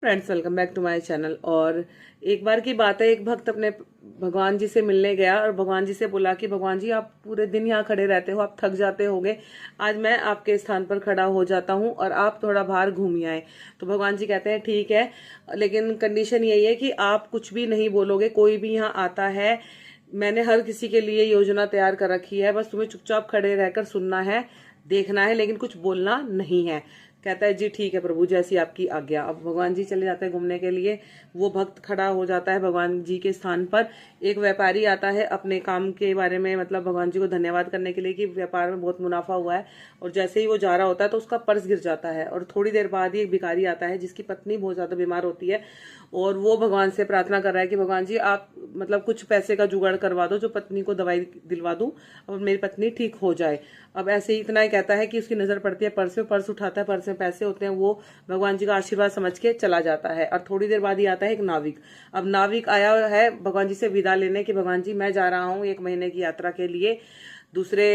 Friends, welcome back to my channel. और एक बार की बात है, एक भक्त अपने भगवान जी से मिलने गया और भगवान जी से बोला कि भगवान जी, आप पूरे दिन यहाँ खड़े रहते हो, आप थक जाते होगे, आज मैं आपके स्थान पर खड़ा हो जाता हूँ और आप थोड़ा बाहर घूम आए। तो भगवान जी कहते हैं ठीक है, लेकिन कंडीशन यही है कि आप कुछ भी नहीं बोलोगे। कोई भी यहाँ आता है, मैंने हर किसी के लिए योजना तैयार कर रखी है, बस तुम्हें चुपचाप खड़े रहकर सुनना है, देखना है, लेकिन कुछ बोलना नहीं है। कहता है जी ठीक है प्रभु, जैसी आपकी आज्ञा। अब भगवान जी चले जाते हैं घूमने के लिए। वो भक्त खड़ा हो जाता है भगवान जी के स्थान पर। एक व्यापारी आता है अपने काम के बारे में, मतलब भगवान जी को धन्यवाद करने के लिए कि व्यापार में बहुत मुनाफा हुआ है। और जैसे ही वो जा रहा होता है तो उसका पर्स गिर जाता है। और थोड़ी देर बाद ही एक भिखारी आता है जिसकी पत्नी बहुत ज्यादा बीमार होती है और वो भगवान से प्रार्थना कर रहा है कि भगवान जी, आप मतलब कुछ पैसे का जुगाड़ करवा दो, जो पत्नी को दवाई दिलवा दूं और मेरी पत्नी ठीक हो जाए। अब ऐसे ही इतना ही कहता है कि उसकी नजर पड़ती है पर्स में, पर्स उठाता है, पर्स में पैसे होते हैं, वो भगवान जी का आशीर्वाद समझ के चला जाता है। और थोड़ी देर बाद ही आता है एक नाविक। अब नाविक आया है भगवान जी से विदा लेने की, भगवान जी मैं जा रहा हूँ 1 महीने की यात्रा के लिए दूसरे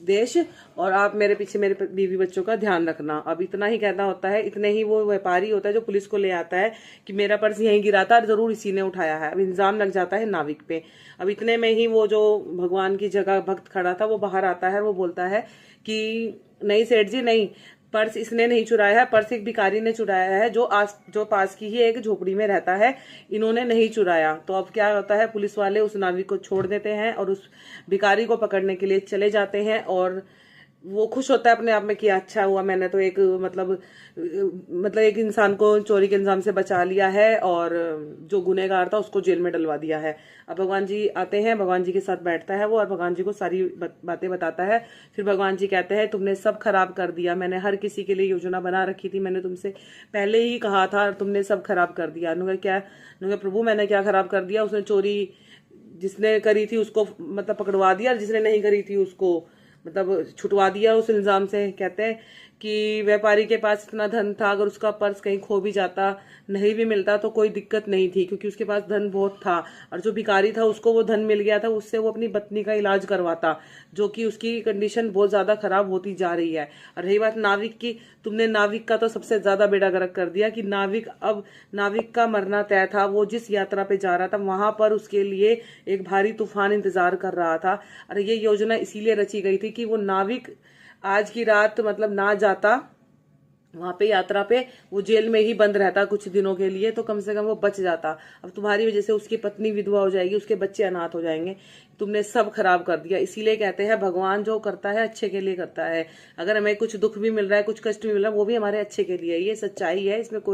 देश, और आप मेरे पीछे मेरे बीवी बच्चों का ध्यान रखना। अब इतना ही कहना होता है, इतने ही वो व्यापारी होता है जो पुलिस को ले आता है कि मेरा पर्स यहीं गिरा था, जरूर इसी ने उठाया है। अब इल्जाम लग जाता है नाविक पे। अब इतने में ही वो जो भगवान की जगह भक्त खड़ा था वो बाहर आता है। वो बोलता है कि नहीं सेठ जी, नहीं, पर्स इसने नहीं चुराया है, पर्स एक भिखारी ने चुराया है जो पास की ही एक झोपड़ी में रहता है, इन्होंने नहीं चुराया। तो अब क्या होता है, पुलिस वाले उस नाविक को छोड़ देते हैं और उस भिखारी को पकड़ने के लिए चले जाते हैं। और वो खुश होता है अपने आप में कि अच्छा हुआ, मैंने तो एक मतलब एक इंसान को चोरी के इल्जाम से बचा लिया है और जो गुनहगार था उसको जेल में डलवा दिया है। अब भगवान जी आते हैं, भगवान जी के साथ बैठता है वो और भगवान जी को सारी बातें बताता है। फिर भगवान जी कहते हैं तुमने सब खराब कर दिया, मैंने हर किसी के लिए योजना बना रखी थी, मैंने तुमसे पहले ही कहा था, तुमने सब खराब कर दिया। प्रभु मैंने क्या खराब कर दिया? उसने चोरी जिसने करी थी उसको मतलब पकड़वा दिया, और जिसने नहीं करी थी उसको मतलब छुटवा दिया उस इल्जाम से। कहते हैं कि व्यापारी के पास इतना धन था, अगर उसका पर्स कहीं खो भी जाता, नहीं भी मिलता तो कोई दिक्कत नहीं थी, क्योंकि उसके पास धन बहुत था। और जो भिखारी था उसको वो धन मिल गया था, उससे वो अपनी पत्नी का इलाज करवाता, जो कि उसकी कंडीशन बहुत ज्यादा खराब होती जा रही है। और रही बात नाविक की, तुमने नाविक का तो सबसे ज्यादा बेड़ा गर्क कर दिया कि नाविक का मरना तय था। वो जिस यात्रा पे जा रहा था वहां पर उसके लिए एक भारी तूफान इंतजार कर रहा था। और ये योजना इसीलिए रची गई थी कि वो नाविक आज की रात मतलब ना जाता वहां पे यात्रा पे, वो जेल में ही बंद रहता कुछ दिनों के लिए, तो कम से कम वो बच जाता। अब तुम्हारी वजह से उसकी पत्नी विधवा हो जाएगी, उसके बच्चे अनाथ हो जाएंगे, तुमने सब खराब कर दिया। इसीलिए कहते हैं भगवान जो करता है अच्छे के लिए करता है। अगर हमें कुछ दुख भी मिल रहा है, कुछ कष्ट भी मिल रहा है, वो भी हमारे अच्छे के लिए। ये सच्चाई है, इसमें कोई